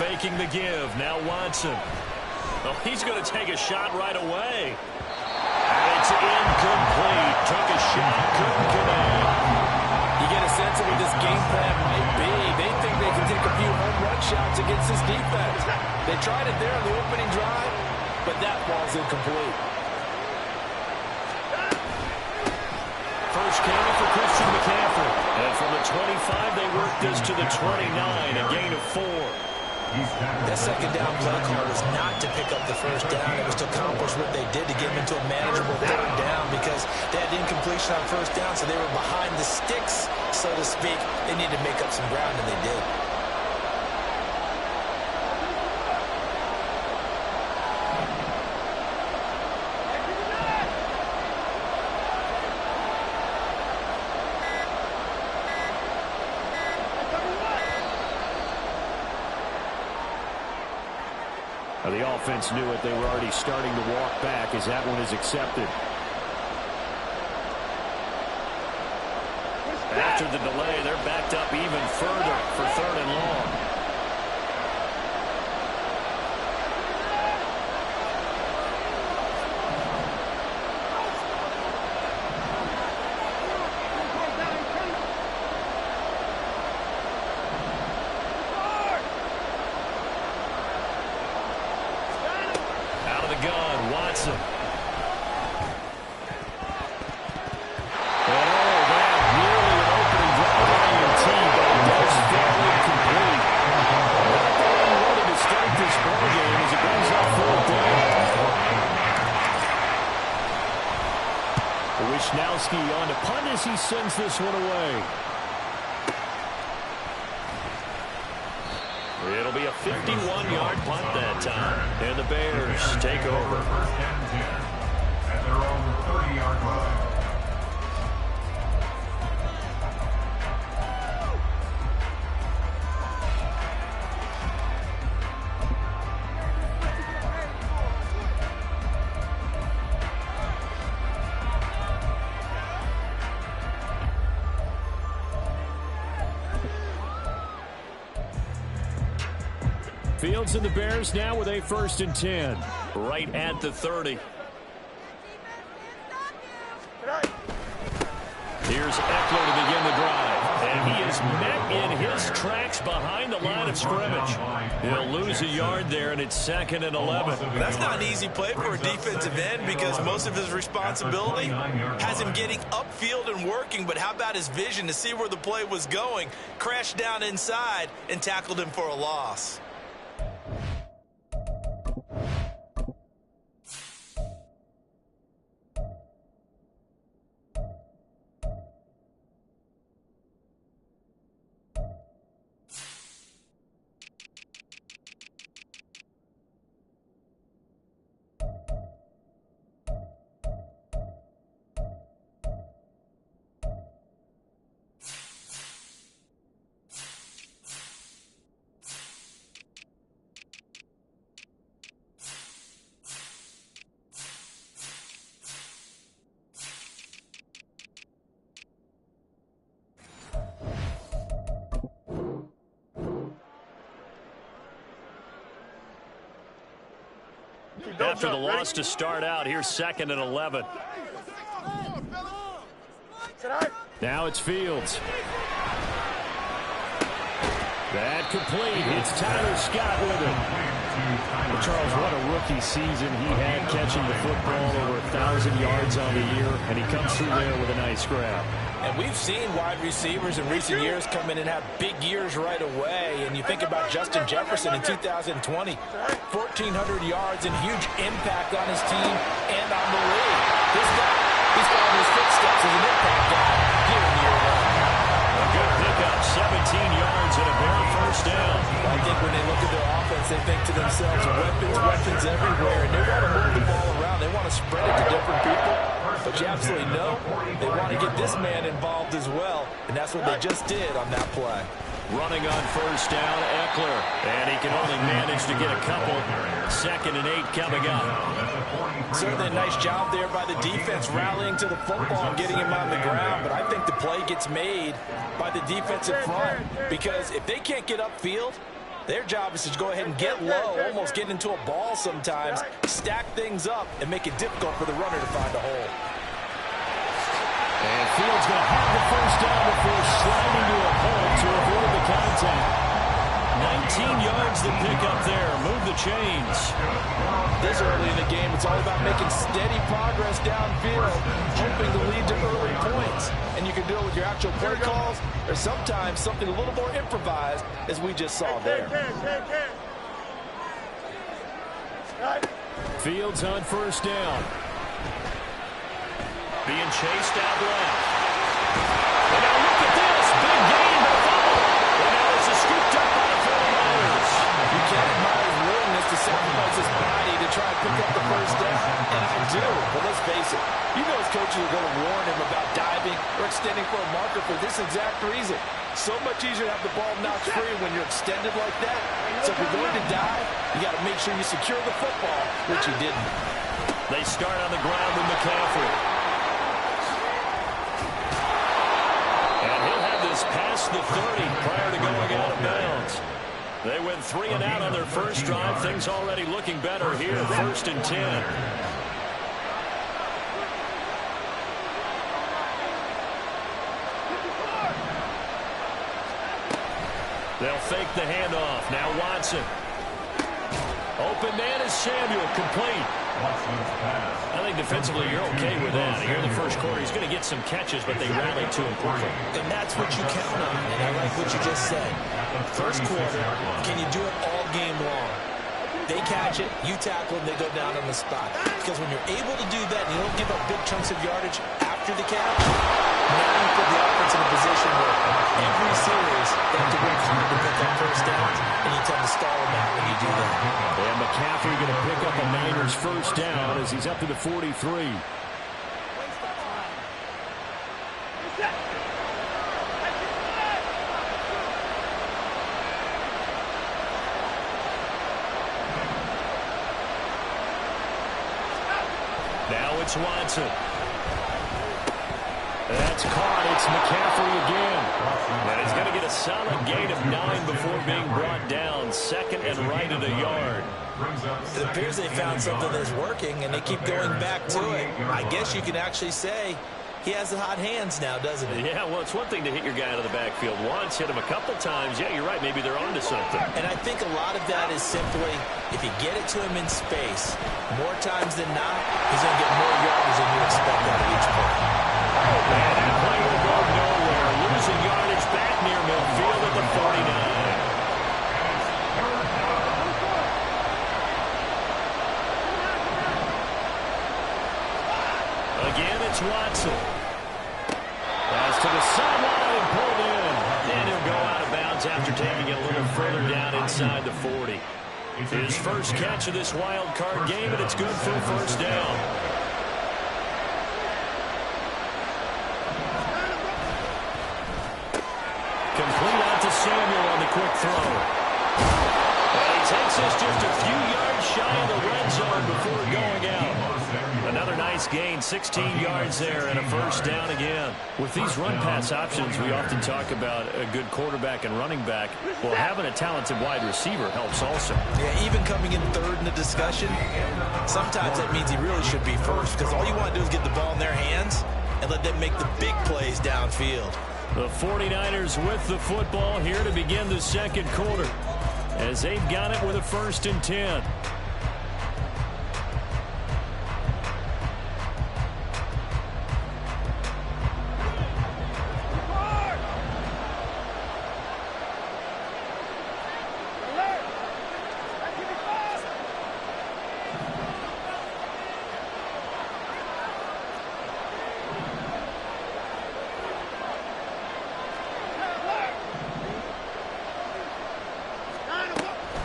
faking the give. Now Watson. Oh, he's going to take a shot right away. And it's incomplete. Took a shot, couldn't connect. You get a sense of what this game plan might be. They think they can take a few home run shots against this defense. They tried it there on the opening drive, but that ball's incomplete. First carry for Christian McCaffrey. And from the 25, they work this to the 29, a gain of 4. That second down play call was not to pick up the first down. It was to accomplish what they did to get them into a manageable third down because they had incompletion on first down, so they were behind the sticks, so to speak. They needed to make up some ground, and they did. The offense knew it. They were already starting to walk back as that one is accepted. After the delay, they're backed up even further for 3rd and long. Watson. Oh, that nearly an opening drive INT, but it does fairly incomplete. Not the way he wanted to start this ball game as it brings up 4th down. Wishnowski on to punt as he sends this one away. It'll be a 51-yard punt that time. And the Bears take over. At their own 30-yard line. Fields and the Bears now with a 1st and 10. Right at the 30. Here's Eckler to begin the drive. And he is met in his tracks behind the line of scrimmage. He'll lose a yard there, and it's 2nd and 11. That's not an easy play for a defensive end because most of his responsibility has him getting upfield and working. But how about his vision to see where the play was going? Crashed down inside and tackled him for a loss. After the loss to start out, here's 2nd and 11. Now it's Fields. That complete. It's Tyler Scott with it. Well, Charles, what a rookie season he had catching the football over 1,000 yards on the year, and he comes through there with a nice grab. And we've seen wide receivers in recent years come in and have big years right away. And you think about Justin Jefferson in 2020, 1,400 yards and huge impact on his team and on the league. This guy, he's following his footsteps as an impact guy here in year 1. A good pickup, 17 yards and a bare 1st down. I think when they look at their offense, they think to themselves, weapons everywhere. And they want to move the ball around. They want to spread it to different people. But you absolutely know they want to get this man involved as well. And that's what they just did on that play. Running on 1st down, Eckler. And he can only manage to get a couple. 2nd and 8 coming up. Certainly a nice job there by the defense rallying to the football and getting him on the ground. But I think the play gets made by the defensive front. Because if they can't get upfield, Their job is to go ahead and get low, almost get into a ball sometimes, stack things up, and make it difficult for the runner to find a hole. And Fields going to have the first down before sliding to a hole to avoid the contact. 19 yards to pick up there. Move the chains. This early in the game, it's all about making steady progress downfield, hoping to lead to early points. And you can do it with your actual play calls, or sometimes something a little more improvised, as we just saw there. Fields on first down. Being chased out left. And now look at this. Big gain, but a fumble. And now it's scooped up by the 49ers. You can't admire his willingness to sacrifice his body to try and pick up the first down. And I do, but let's face it. You know his coaches are going to warn him about diving or extending for a marker for this exact reason. So much easier to have the ball knocked free when you're extended like that. So if you're going to dive, you got to make sure you secure the football, which he didn't. They start on the ground with McCaffrey. Past the 30 prior to going out of bounds. They went 3 and out on their first drive. Things already looking better here. 1st and 10. They'll fake the handoff. Now Watson. Open man is Samuel. Complete. I think defensively you're okay with that. Here in the first quarter, he's going to get some catches, but they rally to him quickly. And that's what you count on, and I like what you just said. First quarter, can you do it all game long? They catch it, you tackle them, they go down on the spot. Because when you're able to do that and you don't give up big chunks of yardage after the catch, now you put the offense in a position where every series they have to work hard to pick up first downs, and you tend to stall them out when you do that. And McCaffrey going to pick up a Niners first down as he's up to the 43. Now it's Watson. That's caught. It's McCaffrey again. And he's going to get a solid gain of 9 before being brought down. 2nd and right at a yard. It appears they found something that's working, and they keep going back to it. I guess you can actually say he has the hot hands now, doesn't he? Yeah, well, it's one thing to hit your guy out of the backfield once, hit him a couple times. Yeah, you're right. Maybe they're onto something. And I think a lot of that is simply if you get it to him in space, more times than not, he's going to get more yardage than you expect out of each play. And that play will go nowhere. Losing yardage back near midfield at the 49. Again, it's Watson. Pass to the sideline, pulled in. And he'll go out of bounds after taking it a little further down inside the 40. His first catch of this wild card game, and it's good for a first down. Complete out to Samuel on the quick throw. And he takes us just a few yards shy of the red zone before going out. Another nice gain, 16 yards there, and a first down again. With these run-pass options, we often talk about a good quarterback and running back. Well, having a talented wide receiver helps also. Yeah, even coming in third in the discussion, sometimes that means he really should be first, because all you want to do is get the ball in their hands and let them make the big plays downfield. The 49ers with the football here to begin the second quarter, as they've got it with a 1st and 10.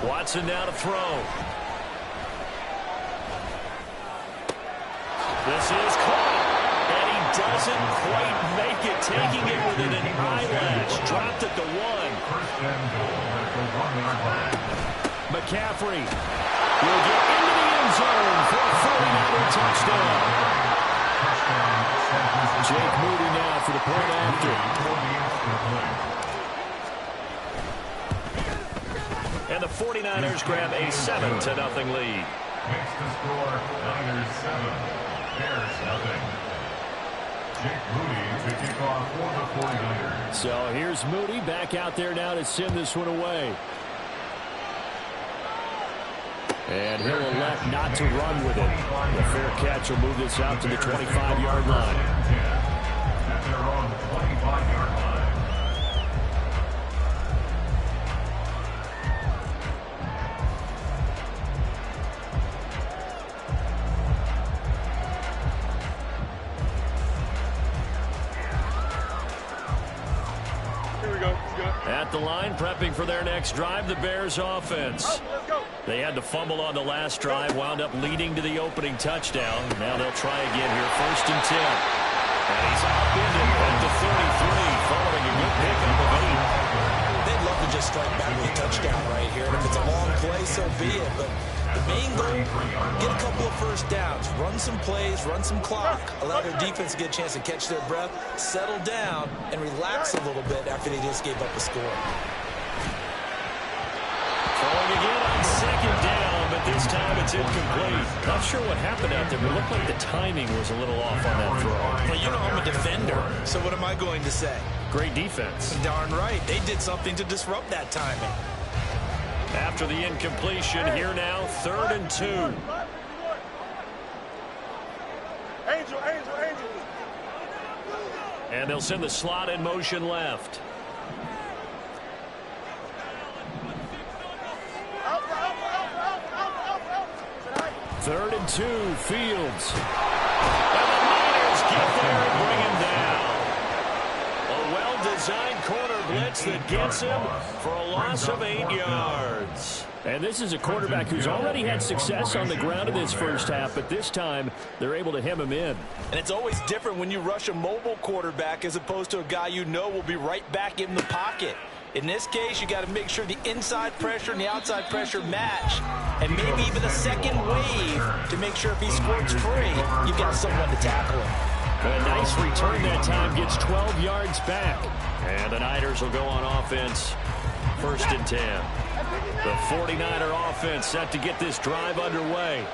Watson now to throw. This is caught, and he doesn't quite make it, taking it within an eyelash. Dropped at the 1. McCaffrey will get into the end zone for a 49er touchdown. Jake Moody now for the point after. 49ers grab a 7-0 lead. Makes the score Niners 7, Bears nothing. Jake Moody to kick off for the 49ers. So here's Moody back out there now to send this one away. And he'll elect not to run with it. The fair catch will move this out to the 25-yard line. At their own 25-yard line. At the line, prepping for their next drive, the Bears offense. They had to fumble on the last drive, wound up leading to the opening touchdown. Now they'll try again here, 1st and 10. And he's upended at the 33, following a good pickup of 8. They'd love to just strike back with a touchdown right here. And if it's a long play, so be it. But the main goal, get a couple of first downs, run some plays, run some clock, allow their defense to get a chance to catch their breath, settle down, and relax a little bit after they just gave up a score. Throwing again on 2nd down, but this time it's incomplete. Not sure what happened out there, but it looked like the timing was a little off on that throw. Well, you know I'm a defender, so what am I going to say? Great defense. Darn right. They did something to disrupt that timing. After the incompletion, here now, 3rd and 2. Angel. And they'll send the slot in motion left. Third and 2, Fields. And the Niners get there and bring him down. A well-designed corner blitz that gets him for a loss of 8 yards. And this is a quarterback who's already had success on the ground in this first half, but this time they're able to hem him in. And it's always different when you rush a mobile quarterback as opposed to a guy you know will be right back in the pocket. In this case, you got to make sure the inside pressure and the outside pressure match, and maybe even a second wave to make sure if he squirts free, you've got someone to tackle him. A nice return that time, gets 12 yards back. And the Niners will go on offense, 1st and 10. The 49er offense set to get this drive underway.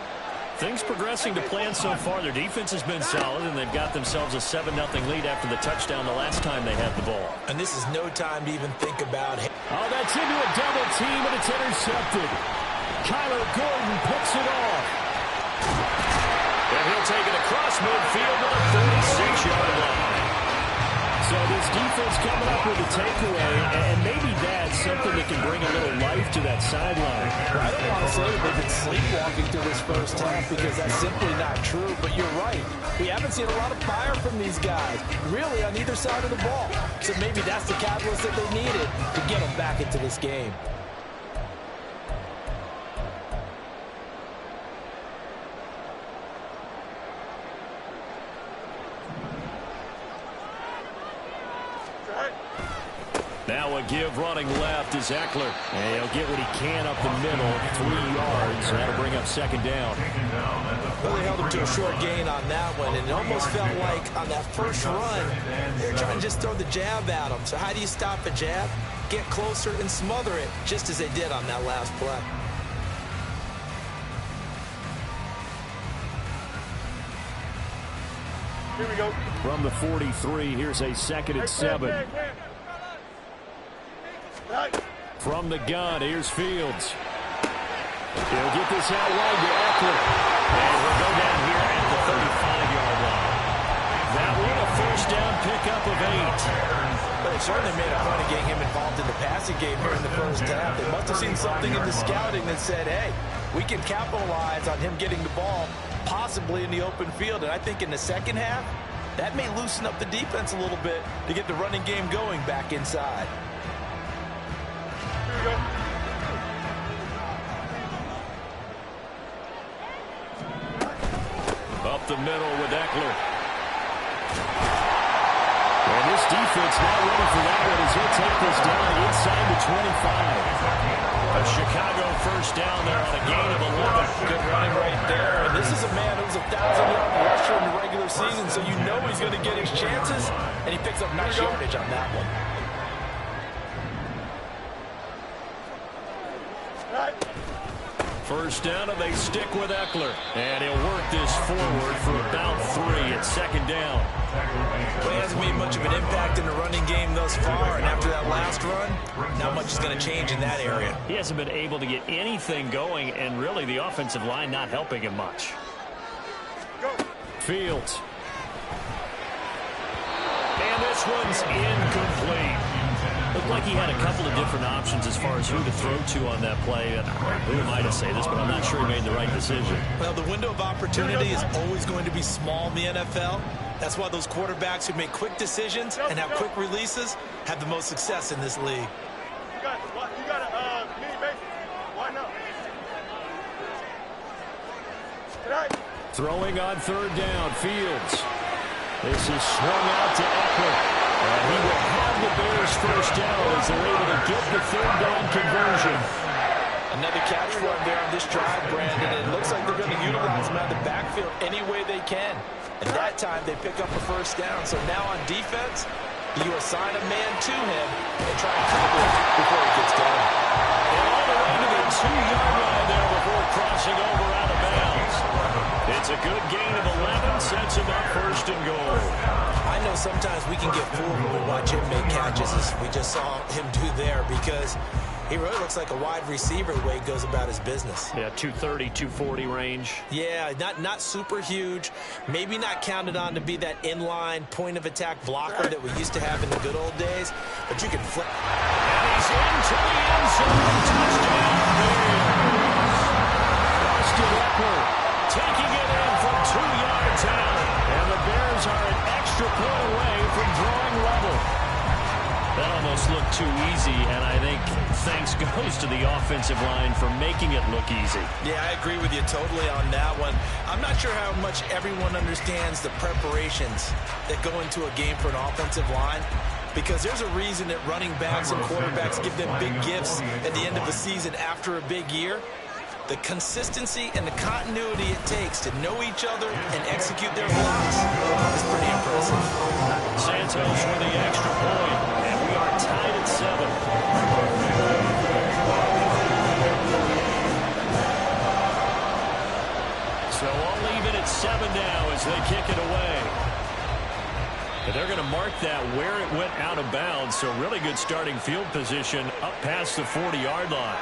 Things progressing to plan so far. Their defense has been solid, and they've got themselves a 7-0 lead after the touchdown the last time they had the ball. And this is no time to even think about it. Oh, that's into a double team, and it's intercepted. Kyler Gordon picks it off. And he'll take it across midfield to the 36-yard line. So this defense coming up with a takeaway, and maybe that's something that can bring a little life to that sideline. I don't want to say they've been sleepwalking through this first half because that's simply not true, but you're right. We haven't seen a lot of fire from these guys, really on either side of the ball. So maybe that's the catalyst that they needed to get them back into this game. Now a give running left is Eckler. And he'll get what he can up the middle, 3 yards. That'll bring up 2nd down. Well, they held him to a short gain on that one, and it almost felt like on that first run, they were trying to just throw the jab at him. So how do you stop a jab? Get closer and smother it, just as they did on that last play. Here we go. From the 43, here's a 2nd and 7. From the gun, here's Fields. He'll get this out wide to Eckler. And we'll go down here at the 35-yard line. That one a 1st down pickup of 8. But it certainly made a point of getting him involved in the passing game here in the first half. They must have seen something in the scouting that said, hey, we can capitalize on him getting the ball possibly in the open field. And I think in the second half, that may loosen up the defense a little bit to get the running game going back inside. Here we go. Up the middle with Eckler. And this defense not ready for that one as he'll take this down inside the 25. A Chicago 1st down there on a gain of 11. Good running right there. And this is a man who's a 1,000-yard rusher in the regular season, so you know he's going to get his chances, and he picks up nice yardage on that one. First down, and they stick with Eckler. And he'll work this forward for about 3 at second down. Well, he hasn't made much of an impact in the running game thus far, and after that last run, not much is going to change in that area. He hasn't been able to get anything going, and really the offensive line not helping him much. Fields. And this one's incomplete. Looked like he had a couple of different options as far as who to throw to on that play. And who am I to say this, but I'm not sure he made the right decision. Well, the window of opportunity is always going to be small in the NFL. That's why those quarterbacks who make quick decisions and have quick releases have the most success in this league. You got a mini base. Why not? Tonight. Throwing on third down, Fields. This is swung out to Eckler. And he will have the Bears first down as they're able to get the third down conversion. Another catch for him there on this drive, Brandon. It looks like they're going to utilize him out of the backfield any way they can. And that time they pick up a first down. So now on defense, you assign a man to him and try and cover him before he gets down. And all the way to the 2-yard line there before crossing over out of bounds. It's a good gain of 11, sets him up first and goal. I know sometimes we can get fooled when we watch him make catches, as we just saw him do there, because he really looks like a wide receiver the way he goes about his business. Yeah, 230, 240 range. Yeah, not super huge. Maybe not counted on to be that inline point-of-attack blocker that we used to have in the good old days, but you can flip. And he's into the end zone. Touchdown, Bears. Austin Eckler taking it in from 2 yards out. And the Bears are an extra point away from drawing level. That almost looked too easy, and I think thanks goes to the offensive line for making it look easy. Yeah, I agree with you totally on that one. I'm not sure how much everyone understands the preparations that go into a game for an offensive line, because there's a reason that running backs and quarterbacks give them big gifts at the end of the season after a big year. The consistency and the continuity it takes to know each other and execute their blocks is pretty impressive. Santos for the extra point, and we are tied at 7. So I'll leave it at 7 now as they kick it away. But they're going to mark that where it went out of bounds, so really good starting field position up past the 40-yard line.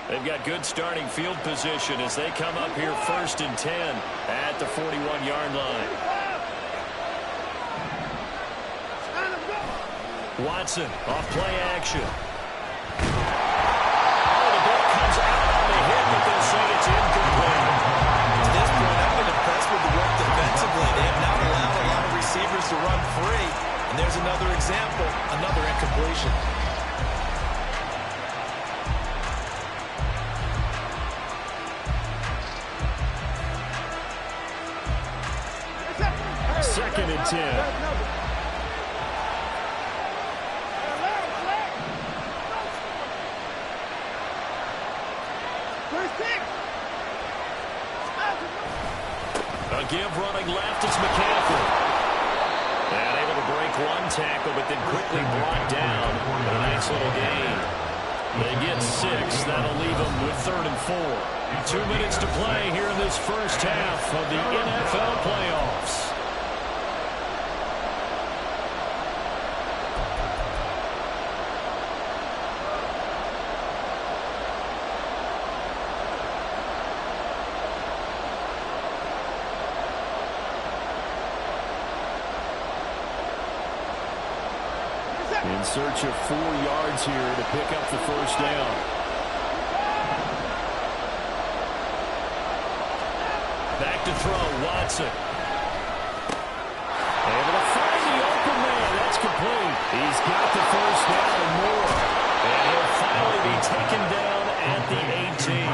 They've got good starting field position as they come up here 1st and 10 at the 41-yard line. Watson off play action. Oh, the ball comes out on the hit, but they'll say it's incomplete. At this point, I've been impressed with the work defensively. They have not allowed a lot of receivers to run free. And there's another example, another incompletion. Second and 10. A give running left, it's McCaffrey. And able to break one tackle, but then quickly brought down. But a nice little gain. They get 6. That'll leave them with 3rd and 4. 2 minutes to play here in this first half of the NFL playoffs. In search of 4 yards here to pick up the first down. Back to throw, Watson. Able to find the open man. That's complete. He's got the first down and more. And he'll finally be taken down at the 18.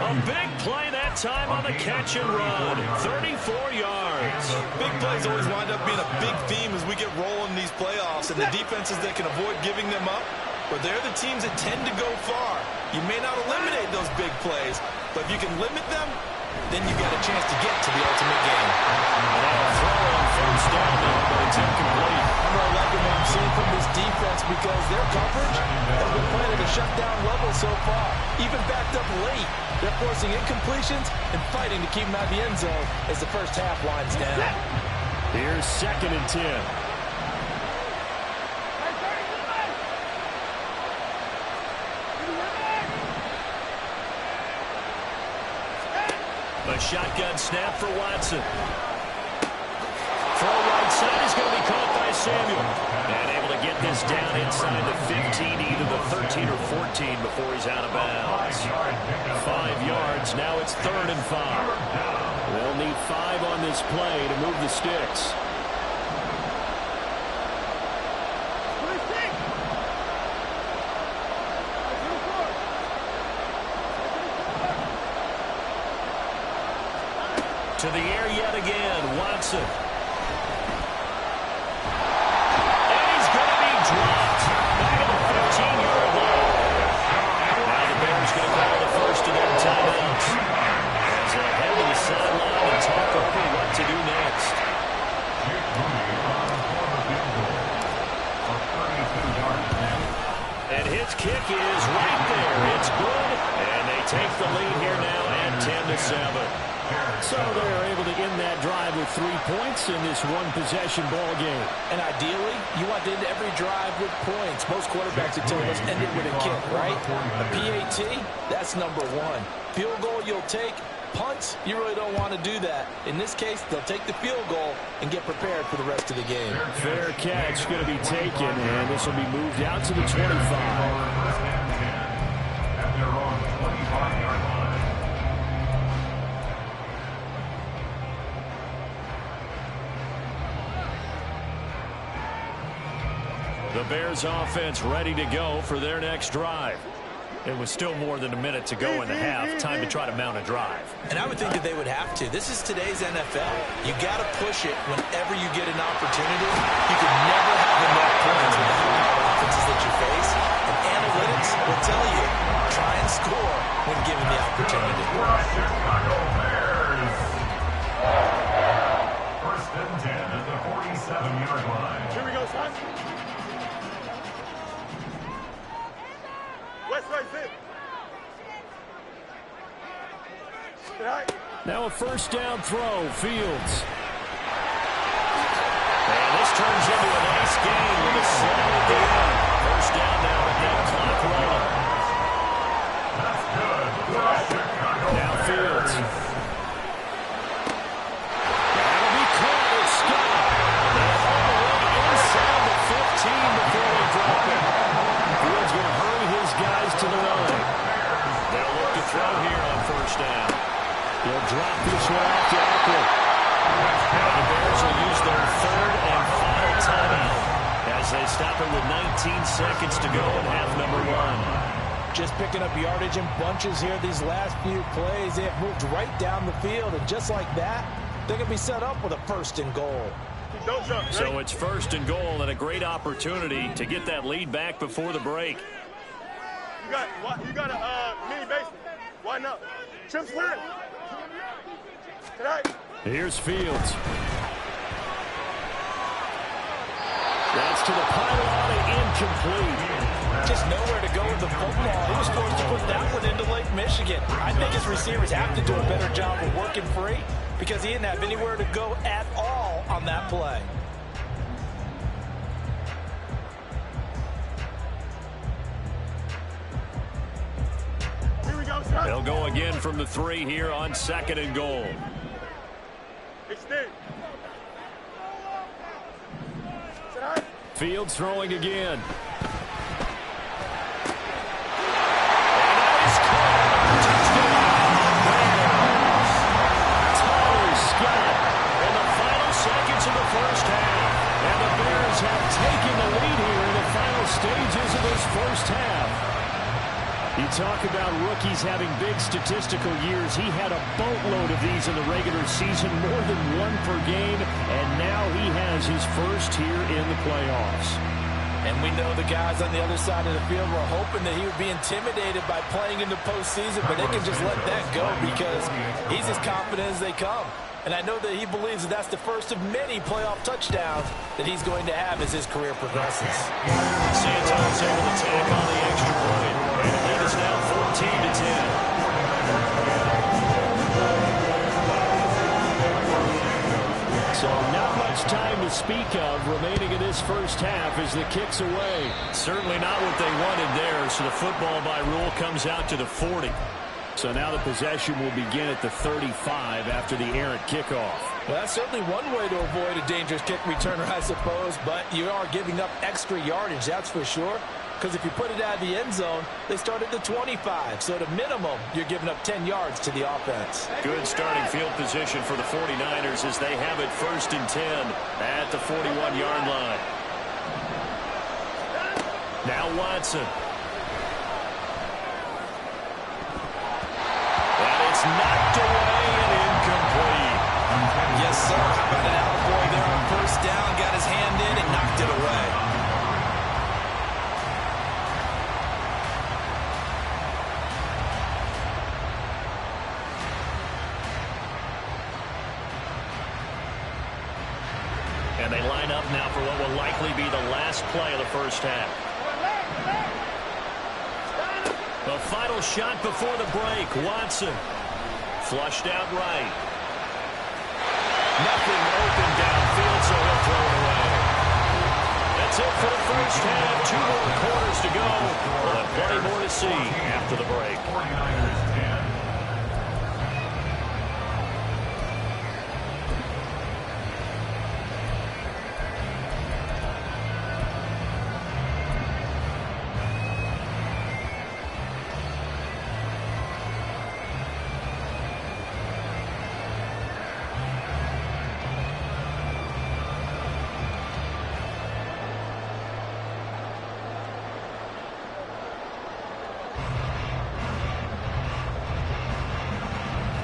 A big play that time on the catch and run. 34 yards. Big plays always wind up being a big theme as we get rolling in these playoffs, and the defenses that can avoid giving them up Well, they're the teams that tend to go far. You may not eliminate those big plays, but if you can limit them, then you got a chance to get to the ultimate game. And a throw on first down there, but it's incomplete. I'm really liking what I'm seeing from this defense because their coverage has been playing at a shutdown level so far. Even backed up late, they're forcing incompletions and fighting to keep them out of the end zone as the first half winds down. Here's 2nd and 10. A shotgun snap for Watson. Throw right side is going to be caught by Samuel. And able to get this down inside the 15, either the 13 or 14 before he's out of bounds. 5 yards. Now it's 3rd and 5. They'll need 5 on this play to move the sticks. To the air yet again, Watson. And he's going to be dropped back at the 15-yard line. Now the Bears going to call the first of their timeouts as they head to the sideline and talk over what to do next. And his kick is right there. It's good. And they take the lead here now at 10-7. So they're able to end that drive with 3 points in this one-possession ball game. And ideally, you want to end every drive with points. Most quarterbacks would tell us end it with a kick, right? A PAT, that's number 1. Field goal you'll take. Punts, you really don't want to do that. In this case, they'll take the field goal and get prepared for the rest of the game. Fair catch going to be taken, and this will be moved out to the 25. At their own 25-yard line. The Bears offense ready to go for their next drive. It was still more than a minute to go in the half. Time to try to mount a drive. And I would think that they would have to. This is today's NFL. You got to push it whenever you get an opportunity. You can never have enough points with the high-powered offenses that you face. And analytics will tell you, try and score when given the opportunity. Chicago Bears. 1st and 10 at the 47-yard line. Here we go, son. West right fit. Now a first down throw, Fields. And this turns into a nice game with a slam at the end. First down now with that clock rolling. That's good. Now Fields. That'll be caught with Scott. And all the way inside the 15 before they drop it. Fields going to hurry his guys to the line. They'll look to throw here on first down. He'll drop this one off to Eckler. And the Bears will use their 3rd and final timeout as they stop it with 19 seconds to go in half number 1. Just picking up yardage in bunches here these last few plays. They have moved right down the field, and just like that, they're going to be set up with a 1st and goal. Don't jump, right? So it's 1st and goal and a great opportunity to get that lead back before the break. You got a mini basement. Why not? Trim split. Tonight. Here's Fields. That's to the pylon and incomplete. Just nowhere to go with the football. He was forced to put that one into Lake Michigan. I think his receivers have to do a better job of working free because he didn't have anywhere to go at all on that play. Here we go, son. They'll go again from the 3 here on 2nd and goal. Extend. Fields throwing again. Seconds of the first half, and the Bears have taken the lead here in the final stages of this first half. You talk about rookies having big statistical years. He had a boatload of these in the regular season, more than 1 per game, and now he has his first here in the playoffs. And we know the guys on the other side of the field were hoping that he would be intimidated by playing in the postseason, but they can just let that go because he's as confident as they come. And I know that he believes that that's the first of many playoff touchdowns that he's going to have as his career progresses. Santos able to tack on the extra point. And the lead is now 14-10. So not much time to speak of remaining in this first half as the kick's away. Certainly not what they wanted there, so the football by rule comes out to the 40. So now the possession will begin at the 35 after the errant kickoff. Well, that's certainly one way to avoid a dangerous kick returner, I suppose, but you are giving up extra yardage, that's for sure. Because if you put it out of the end zone, they start at the 25. So at a minimum, you're giving up 10 yards to the offense. Good starting field position for the 49ers as they have it 1st and 10 at the 41-yard line. Now Watson. And it's knocked away and incomplete. Yes, sir. How about an attaboy there on 1st down? Got his hand in and knocked it away. And they line up now for what will likely be the last play of the first half. The final shot before the break. Watson flushed out right. Nothing open downfield, so he'll throw it away. That's it for the first half. 2 more quarters to go. We'll have plenty more to see after the break. 49ers 10.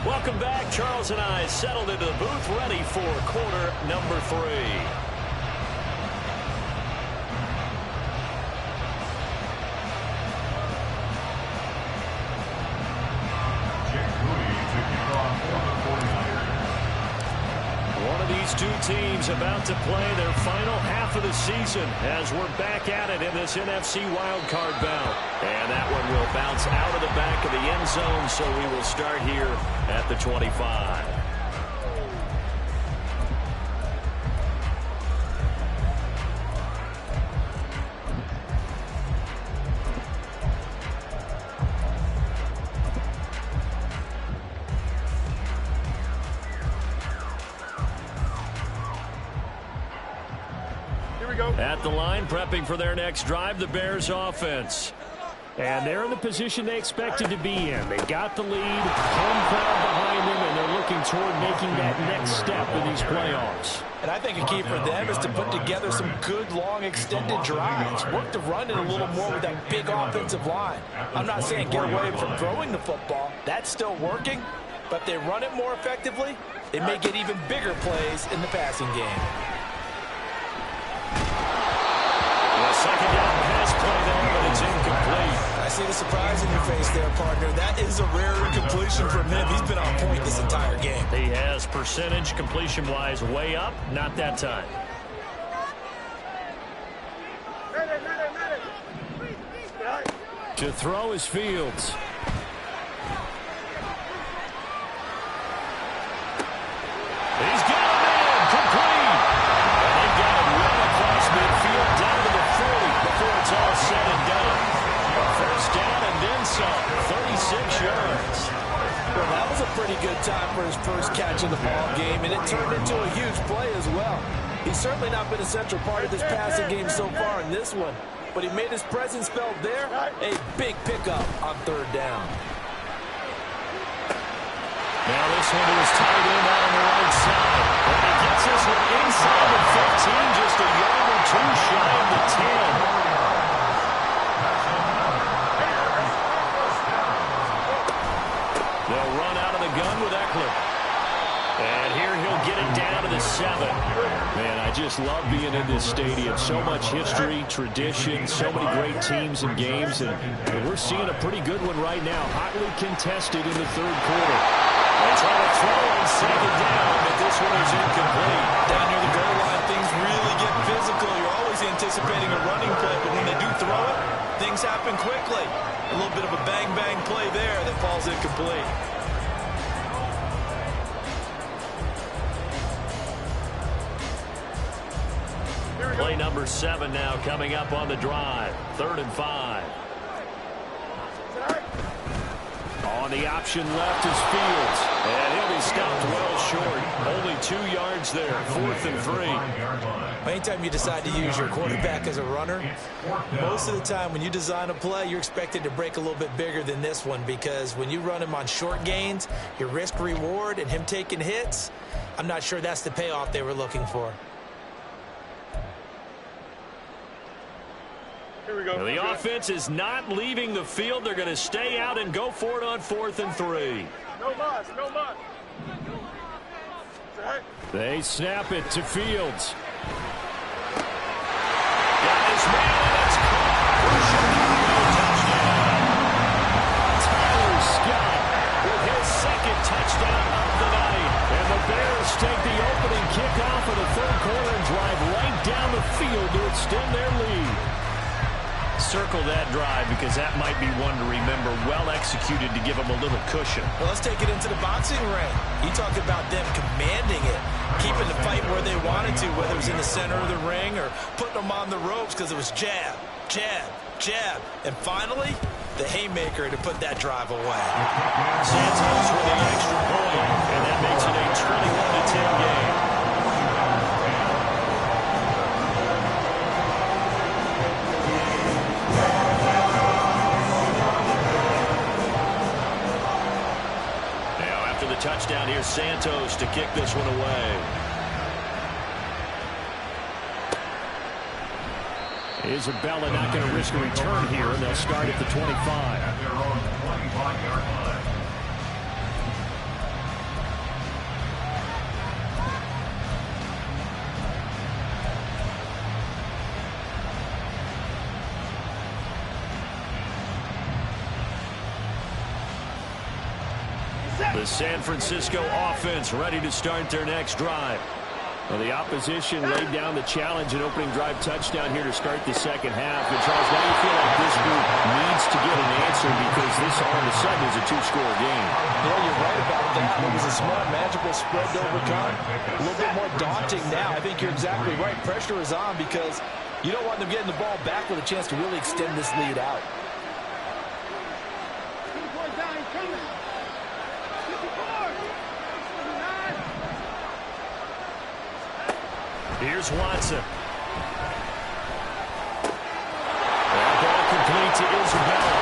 Welcome back. Charles and I settled into the booth, ready for quarter number 3. One of these two teams about to play their final half of the season as we're back at it in this NFC Wildcard bout. And that one will bounce out of the back of the end zone, so we will start here at the 25. At the line, prepping for their next drive, the Bears offense. And they're in the position they expected to be in. They got the lead, home crowd behind them, and they're looking toward making that next step in these playoffs. And I think a key for them is to put together some good, long, extended drives. Work to run it a little more with that big offensive line. I'm not saying get away from throwing the football. That's still working. But if they run it more effectively, they may get even bigger plays in the passing game. Second down pass play there, but it's incomplete. I see the surprise in your face there, partner. That is a rare incompletion from him. He's been on point this entire game. He has percentage completion-wise way up. Not that time. To throw is Fields. He's got a man complete. And they've got it right across midfield down to the 40 before it's all said and done. First down and then some. 36 yards. Well, that was a pretty good time for his first catch of the ball game, and it turned into a huge play as well. He's certainly not been a central part of this passing game so far in this one, but he made his presence felt there. A big pickup on 3rd down. Now this one is tight end out on the right side. And he gets this one inside the 15, just a yard or two shy of the 10. They'll run out of the gun with Eckler. And here he'll get it down to the 7. Man, I just love being in this stadium. So much history, tradition, so many great teams and games, and we're seeing a pretty good one right now. Hotly contested in the third quarter. They try to throw on second down, but this one is incomplete. Down near the goal line, things really get physical. You're always anticipating a running play, but when they do throw it, things happen quickly. A little bit of a bang-bang play there that falls incomplete. Play number 7 now coming up on the drive. 3rd and 5. On the option left is Fields. And he'll be stopped well short. Only 2 yards there. 4th and 3. Anytime you decide to use your quarterback as a runner, most of the time when you design a play, you're expected to break a little bit bigger than this one, because when you run him on short gains, your risk-reward and him taking hits, I'm not sure that's the payoff they were looking for. Here we go. The offense is not leaving the field. They're going to stay out and go for it on 4th and 3. No muss, no muss. They snap it to Fields. Got his man, and it's caught. Touchdown. Tyler Scott with his 2nd touchdown of the night. And the Bears take the opening kickoff of the 3rd quarter and drive right down the field to extend their lead. Circle that drive, because that might be one to remember. Well executed to give them a little cushion. Well, let's take it into the boxing ring. You talked about them commanding it, keeping the fight where they wanted to, whether it was in the center of the ring or putting them on the ropes, because it was jab, jab, jab. And finally, the haymaker to put that drive away. Santos with an extra point, and that makes it a 21-10 game. Touchdown, here's Santos to kick this one away. Isabella not going to risk a return here, and they'll start at the 25. At their own 25-yard line. The San Francisco offense ready to start their next drive. Well, the opposition laid down the challenge and opening drive touchdown here to start the second half. And Charles, now you feel like this group needs to get an answer, because this all of a sudden is a 2-score game. Yeah, you're right about that. It was a small, manageable spread to overcome. A little bit more daunting now. I think you're exactly right. Pressure is on, because you don't want them getting the ball back with a chance to really extend this lead out. Here's Watson. That ball complete to Isabella.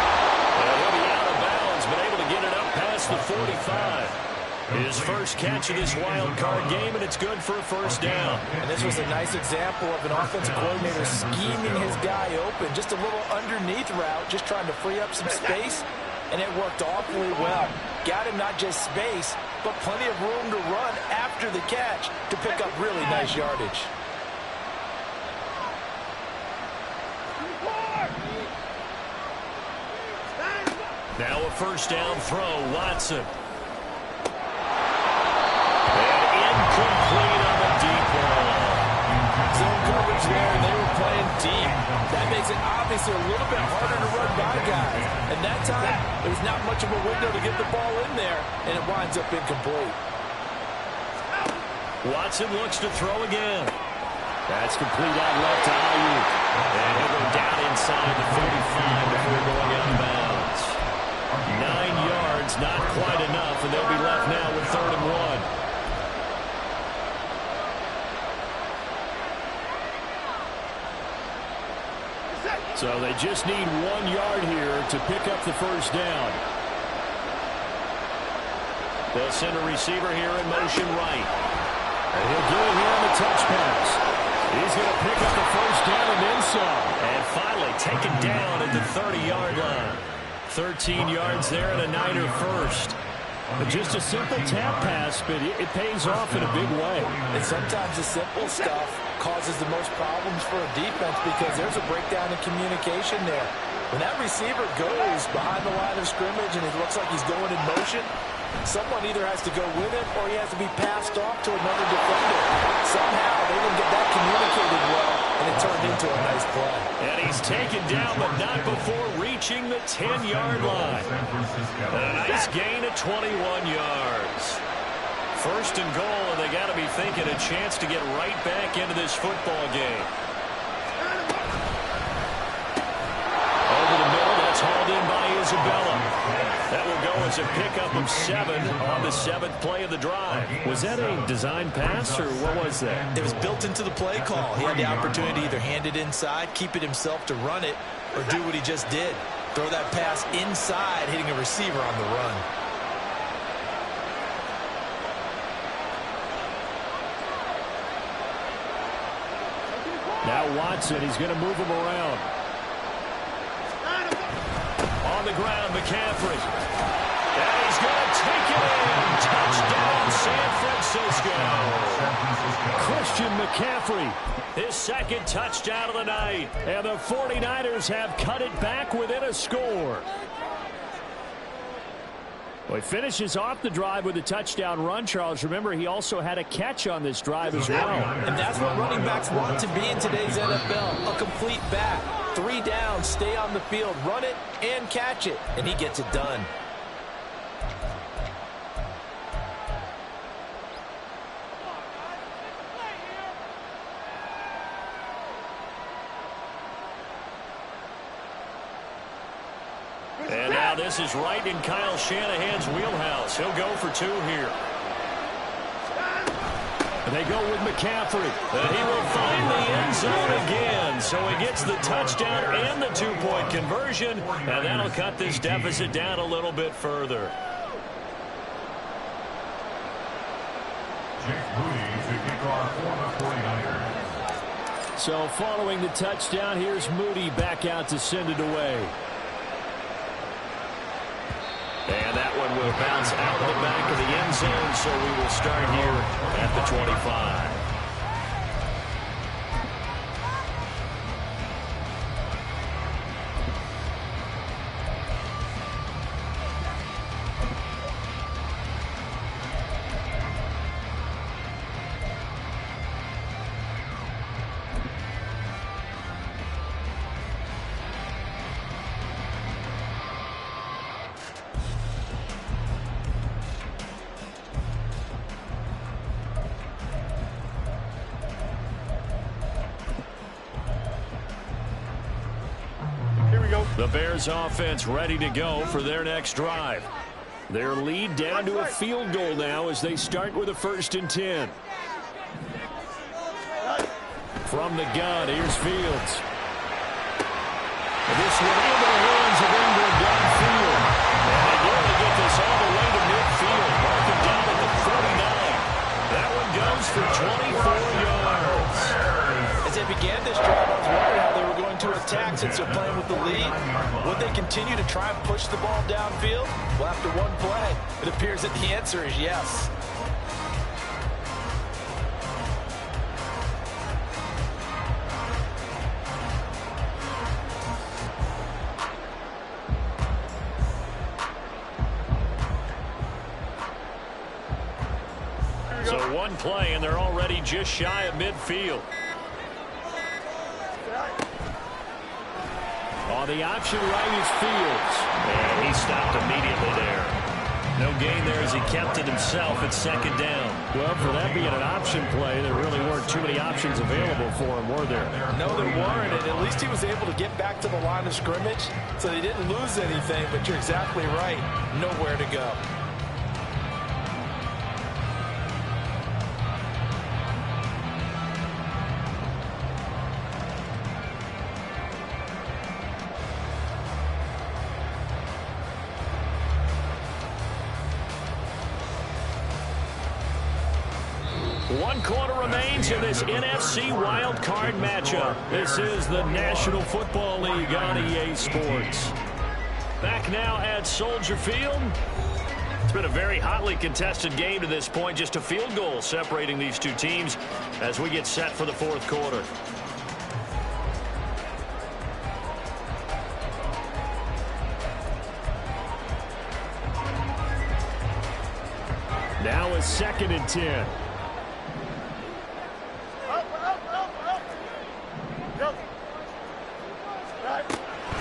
And he'll be out of bounds, but able to get it up past the 45. His first catch of this wild card game, and it's good for a first down. And this was a nice example of an offensive coordinator scheming his guy open. Just a little underneath route, just trying to free up some space, and it worked awfully well. Got him not just space, but plenty of room to run after the catch to pick up really nice yardage. Now a first down throw, Watson. And incomplete on the deep ball. Zone coverage there, and they were playing deep. That makes it obviously a little bit harder to run by guys. And that time, there was not much of a window to get the ball in there, and it winds up incomplete. Watson looks to throw again. That's complete out left to Ayuk. And he'll go down inside the 35 before going out of bounds. 9 yards, not quite enough, and they'll be left now with 3rd and 1. So they just need 1 yard here to pick up the first down. They'll send a receiver here in motion right. And he'll do it here on the touch pass. He's going to pick up the first down and then some. And finally taken down at the 30-yard line. 13 yards there and a Niner first. Just a simple tap pass, but it pays off in a big way. And sometimes the simple stuff causes the most problems for a defense because there's a breakdown in communication there. When that receiver goes behind the line of scrimmage and it looks like he's going in motion, someone either has to go with him or he has to be passed off to another defender. Somehow they didn't get that communicated well, and it turned into a nice play. And he's taken down, but not before reaching the 10-yard line. And a nice gain of 21 yards. First and goal, and they got to be thinking a chance to get right back into this football game. Over the middle, that's hauled in by Isabella. That will go as a pickup of 7 on the 7th play of the drive. Was that a design pass, or what was that? It was built into the play call. He had the opportunity to either hand it inside, keep it himself to run it, or do what he just did. Throw that pass inside, hitting a receiver on the run. Now Watson, he's going to move him around. On the ground, McCaffrey. And he's going to take it in. Touchdown, San Francisco. Christian McCaffrey, his second touchdown of the night. And the 49ers have cut it back within a score. Well, he finishes off the drive with a touchdown run, Charles. Remember, he also had a catch on this drive as well. And that's what running backs want to be in today's NFL, a complete back. 3 down, stay on the field, run it, and catch it. And he gets it done. And now this is right in Kyle Shanahan's wheelhouse. He'll go for 2 here. And they go with McCaffrey. And he will find the end zone again. So he gets the touchdown and the 2-point conversion. And that'll cut this deficit down a little bit further. So following the touchdown, here's Moody back out to send it away. And that one will bounce out of the back of the end zone, so we will start here at the 25. The Bears offense ready to go for their next drive. Their lead down to a field goal now as they start with a 1st and 10. From the gun, here's Fields. And this one into the hands of Ingram downfield. And they nearly get this all the way to midfield. Marking down at the 49. That one goes for 24 yards. As they began this drive, I was wondering how they were going to attack since they're playing with the lead. Would they continue to try and push the ball downfield? Well, after one play, it appears that the answer is yes. So one play, and they're already just shy of midfield. On the option right is Fields. And he stopped immediately there. No gain there as he kept it himself at 2nd down. Well, for that being an option play, there really weren't too many options available for him, were there? No, there weren't, and at least he was able to get back to the line of scrimmage, so he didn't lose anything, but you're exactly right. Nowhere to go. One quarter remains in this NFC Wildcard matchup. This is the National Football League on EA Sports. Back now at Soldier Field. been a very hotly contested game to this point. Just a field goal separating these two teams as we get set for the fourth quarter. Now a 2nd and 10.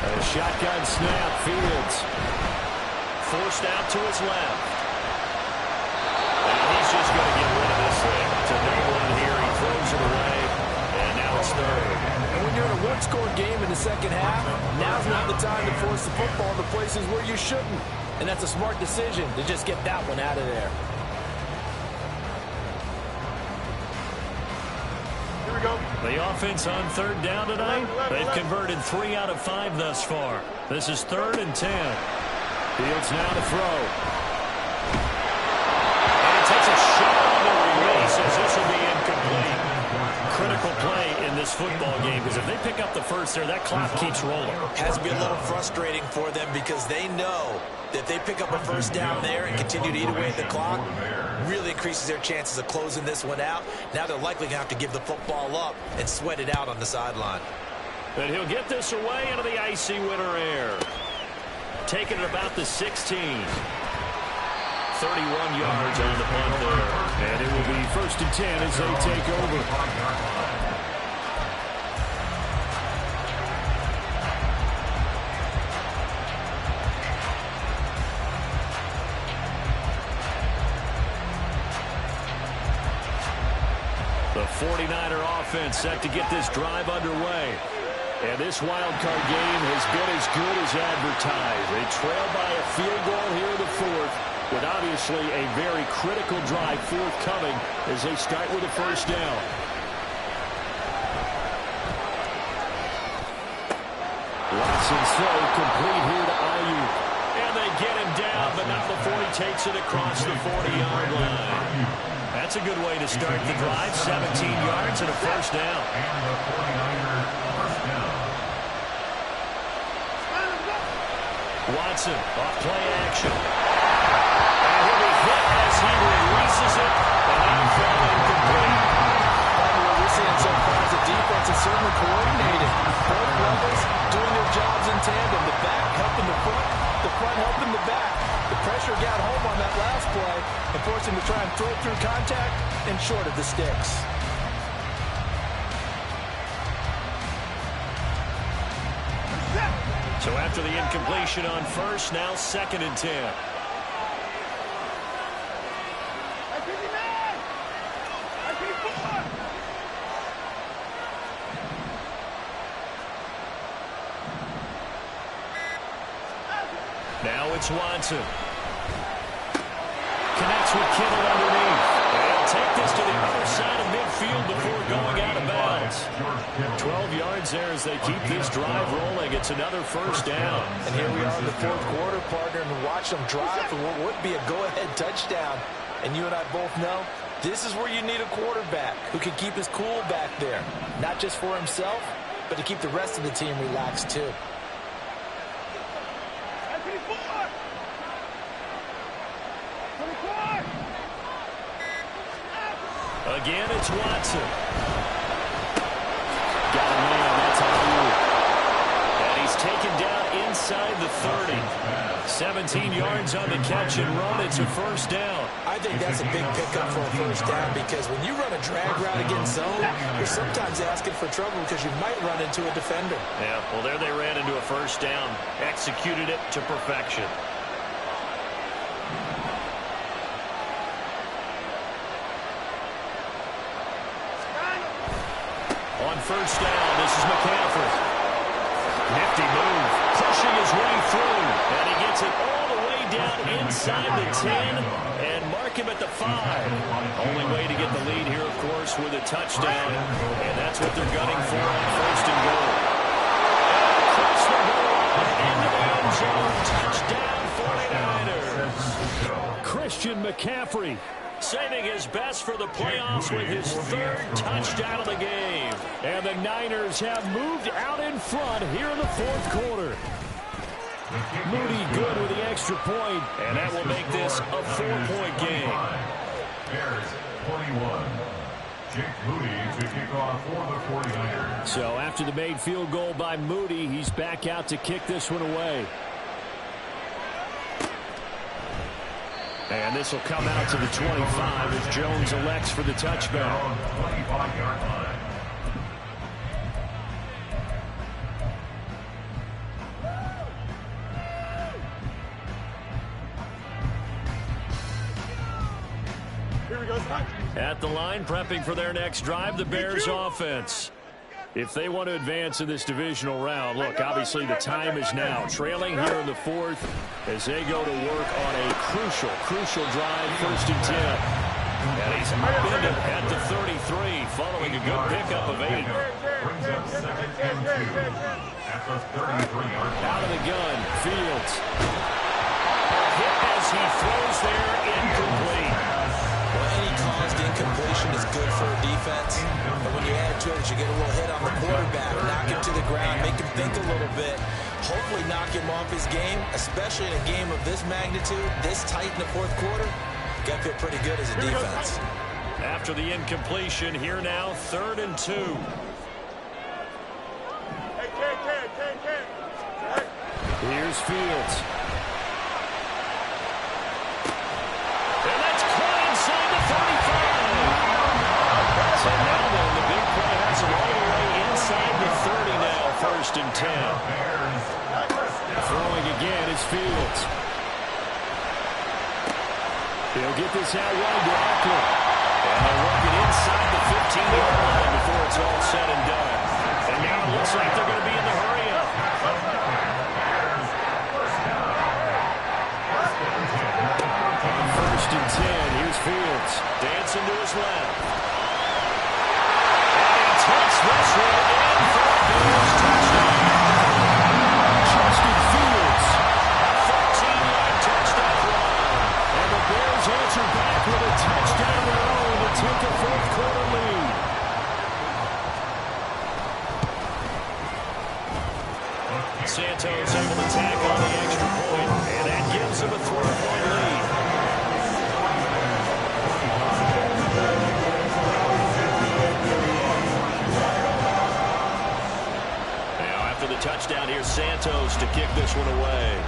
A shotgun snap. Fields forced out to his left. And he's just going to get rid of this thing. To no one here. He throws it away. And now it's 3rd. And when you're in a one-score game in the second half, now's not the time to force the football into places where you shouldn't. And that's a smart decision to just get that one out of there. Here we go. The offense on 3rd down tonight. They've converted 3 out of 5 thus far. This is 3rd and 10. Fields now to throw. And he takes a shot on the release as this will be incomplete. Critical play in this football game because if they pick up the first there, that clock keeps rolling. Has to be a little frustrating for them because they know that if they pick up a first down there and continue to eat away at the clock, really increases their chances of closing this one out. Now they're likely going to have to give the football up and sweat it out on the sideline. But he'll get this away into the icy winter air. Taking it about the 16. 31 yards on the punt there. And it will be 1st and 10 as they take over. The 49er offense set to get this drive underway. And this wild card game has been as good as advertised. They trail by a field goal here in the 4th, with obviously a very critical drive forthcoming as they start with a first down. Watson's throw complete here to Ayuk. And they get him down, but not before he takes it across the 40-yard line. That's a good way to start the drive. 17 yards and a first down. And the 49ers first down. Watson off play action. And he'll be hit as he releases it. And he'll throw incomplete. What we're seeing so far is the defense is certainly coordinated. Both levels doing their jobs in tandem. The back helping the front helping the back. The pressure got home on that last play and forced him to try and throw it through contact and short of the sticks. So after the incompletion on first, now 2nd and 10. Now it's Watson. Connects with Kittle underneath. They'll take this to the other side of midfield before going out of bounds. 12 yards there as they keep this drive rolling. It's another first down. And here we are in the 4th quarter, partner, and watch them drive for what would be a go-ahead touchdown. And you and I both know this is where you need a quarterback who can keep his cool back there. Not just for himself, but to keep the rest of the team relaxed too. Again, it's Watson. Got a man, that's Ayuk. And he's taken down inside the 30. 17 yards on the catch and run. It's a first down. I think that's a big pickup for a first down because when you run a drag route against zone, you're sometimes asking for trouble because you might run into a defender. Yeah, well, there they ran into a first down. Executed it to perfection. On first down, this is McCaffrey. Nifty move, pushing his way through, and he gets it all the way down inside the 10 and mark him at the 5. Only way to get the lead here, of course, with a touchdown, and that's what they're gunning for on first and goal. And across the goal line, into the end zone, touchdown 49ers. Christian McCaffrey saving his best for the playoffs with his 3rd touchdown of the game. And the Niners have moved out in front here in the 4th quarter. Moody good with the extra point, and that will make this a 4-point game. Bears 21. Jake Moody to kick off for the 49ers. So after the made field goal by Moody, he's back out to kick this one away. And this will come out to the 25 as Jones elects for the touchback. 25-yard line. At the line, prepping for their next drive, the Bears offense. If they want to advance in this divisional round, look, obviously the time is now. Trailing here in the fourth as they go to work on a crucial drive, 1st and 10. And he's upended at the 33 following a good pickup of 8. Brings up 2nd and 2 at the 33-yard line. Out of the gun, Fields. Hit as he throws there, incomplete. Well, any caused incompletion is good for a defense. But when you add to it, you get a little hit on the quarterback, knock him to the ground, make him think a little bit, hopefully knock him off his game, especially in a game of this magnitude, this tight in the fourth quarter. You got to feel pretty good as a defense. After the incompletion, here now, 3rd and 2. Here's Fields. And that's caught inside the 35. So now then, the big play has him all the way inside the 30 now, 1st and 10. Throwing again is Fields. He'll get this out wide to Eckler. And they'll work it inside the 15-yard line before it's all said and done. And now it looks like they're going to be in the hurry-up. 1st and 10, here's Fields. Dancing to his left. And he takes this one in for a Bears touchdown. Justin Fields, a 13-yard touchdown run. And the Bears answer back with a touchdown of their own to take a fourth-quarter lead. Santos able to tack on the extra point, and that gives him a 3-point lead. Now after the touchdown, here's Santos to kick this one away.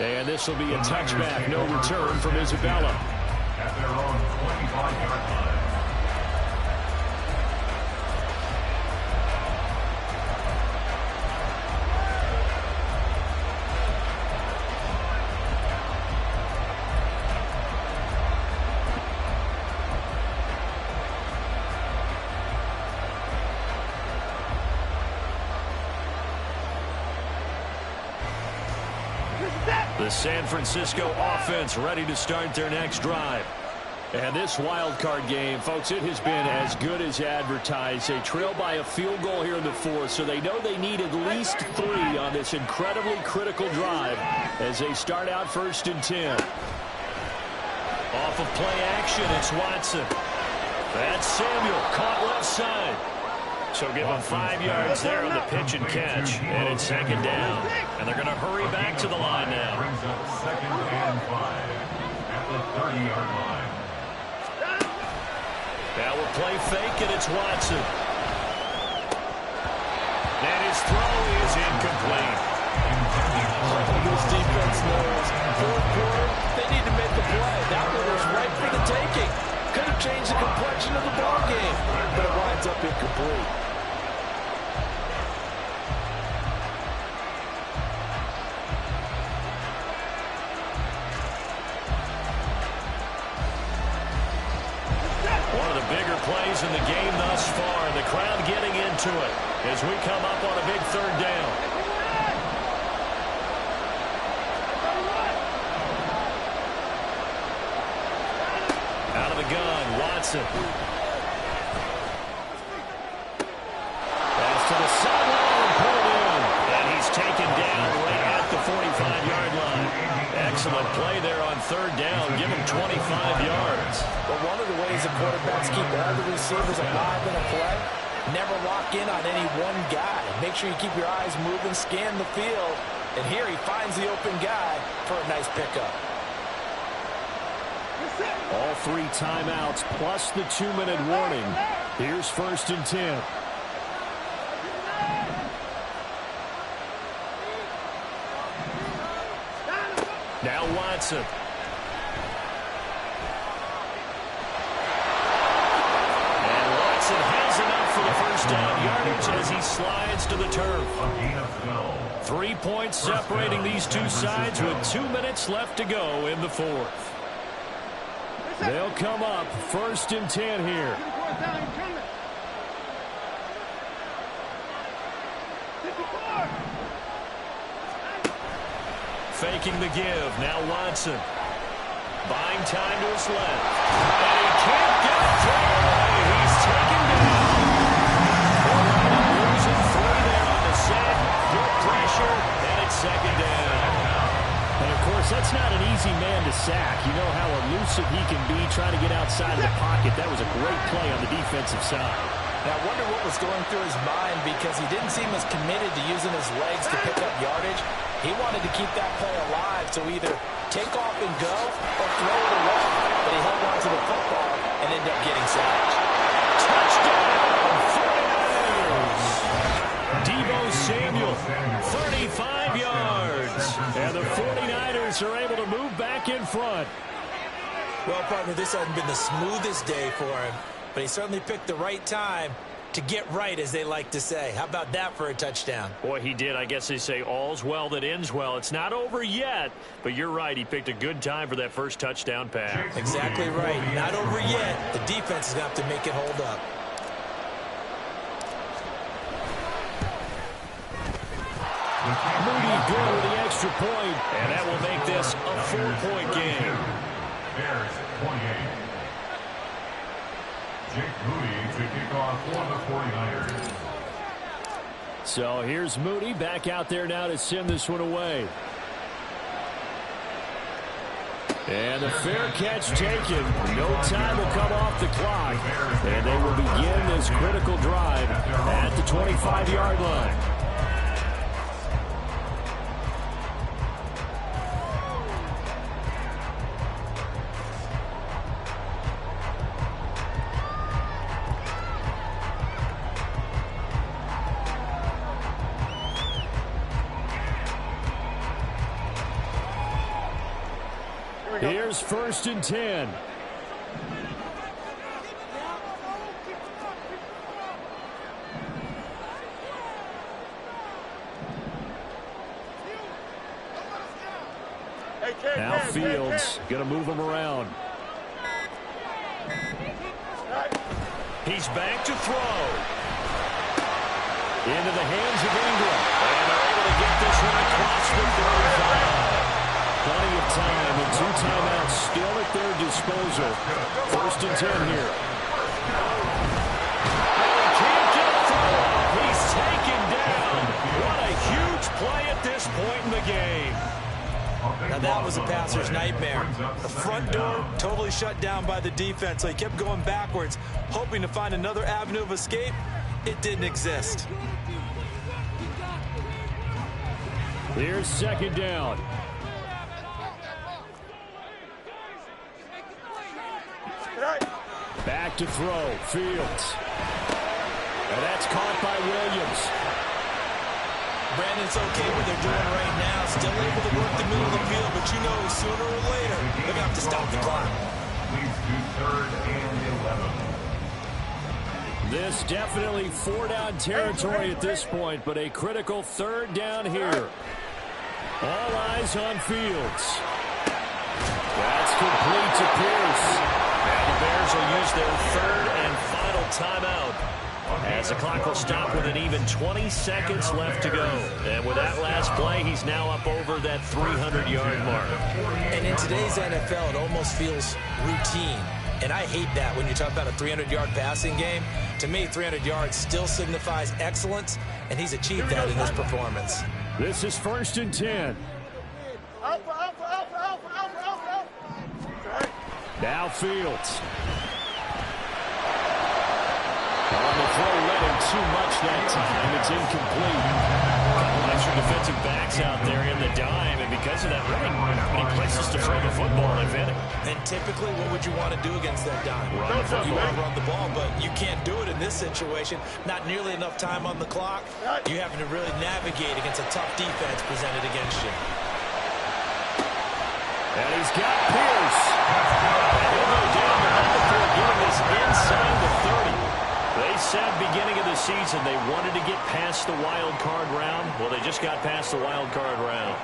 And this will be a touchback, no return from Isabella. At their own 25-yard line. The San Francisco offense ready to start their next drive. And this wild card game, folks, it has been as good as advertised. They trail by a field goal here in the fourth, so they know they need at least 3 on this incredibly critical drive as they start out 1st and 10. Off of play action, it's Watson. That's Samuel, caught left side. So give them 5 yards there on the pitch and catch, and it's 2nd down. And they're going to hurry back to the line now. Brings up 2nd and 5 at the 30-yard line. Now we'll play fake, and it's Watson. And his throw is incomplete. This defense knows fourth quarter, they need to make the play. That one was right for the taking. Could have changed the complexion of the ball game, but it winds up incomplete. One of the bigger plays in the game thus far. The crowd getting into it as we come up on a big 3rd down. Out of the gun, Watson. Pass to the sideline and pulled in. And he's taken down right at the 45-yard line. Excellent play there on 3rd down. Give him 25 yards. But one of the ways the quarterbacks keep all the receivers alive in a play Never lock in on any one guy. Make sure you keep your eyes moving, scan the field. And here he finds the open guy for a nice pickup. All 3 timeouts plus the 2-minute warning. Here's 1st and 10. Now Watson. And Watson has enough for the first down yardage as he slides to the turf. 3 points separating these two sides with 2 minutes left to go in the 4th. They'll come up 1st and 10 here. Faking the give. Now Watson. Buying time to his left. And he can't get it thrown away. He's taken down. Losing 3 there on the set. Good pressure. And it's 2nd down. And, of course, that's not an easy man to sack. You know how elusive he can be trying to get outside of the pocket. That was a great play on the defensive side. Now, I wonder what was going through his mind because he didn't seem as committed to using his legs to pick up yardage. He wanted to keep that play alive, so either take off and go or throw it away. But he held on to the football and ended up getting sacked. Touchdown, 49ers! Deebo Samuel, 35 yards. And the 49ers are able to move back in front. Well, partner, this hasn't been the smoothest day for him, but he certainly picked the right time to get right, as they like to say. How about that for a touchdown? Boy, he did. I guess they say all's well that ends well. It's not over yet, but you're right. He picked a good time for that first touchdown pass. Exactly right. Not over yet. The defense is going to have to make it hold up. Moody good with the extra point, and that will make this a 4-point game. Bears 28. Jake Moody to kick off for the 49ers. So here's Moody back out there now to send this one away. And the fair catch taken. No time will come off the clock. And they will begin this critical drive at the 25-yard line. Here's 1st and 10. Now Fields going to move him around. He's back to throw. Into the hands of Ingram. And they're able to get this one across the 35. Plenty of time and 2 timeouts still at their disposal. 1st and 10 here. And can't get through. He's taken down. What a huge play at this point in the game. Now that was a passer's nightmare. The front door totally shut down by the defense, so he kept going backwards, hoping to find another avenue of escape. It didn't exist. Here's 2nd down. Back to throw. Fields. And that's caught by Williams. Brandon, it's okay what they're doing right now. Still able to work the middle of the field, but you know sooner or later they're going to have to stop the clock. Leads to 3rd and 11. This definitely 4-down territory at this point, but a critical 3rd down here. All eyes on Fields. That's complete to Pierce. Now the Bears will use their 3rd and final timeout, as the clock will stop with an even 20 seconds left to go. And with that last play, he's now up over that 300-yard mark. And in today's NFL, it almost feels routine. And I hate that when you talk about a 300-yard passing game. To me, 300 yards still signifies excellence, and he's achieved that in his performance. This is 1st and 10. Now Fields. On the throw, let him too much that time. It's incomplete. A couple extra defensive backs out there in the dime, and because of that, really not many places to throw the football, if any. And typically, what would you want to do against that dime? Run the football. You want to run the ball, but you can't do it in this situation. Not nearly enough time on the clock. You're having to really navigate against a tough defense presented against you. And he's got Pierce. And he'll go down the line before getting this inside the 30. They said beginning of the season they wanted to get past the wild card round. Well, they just got past the wild card round.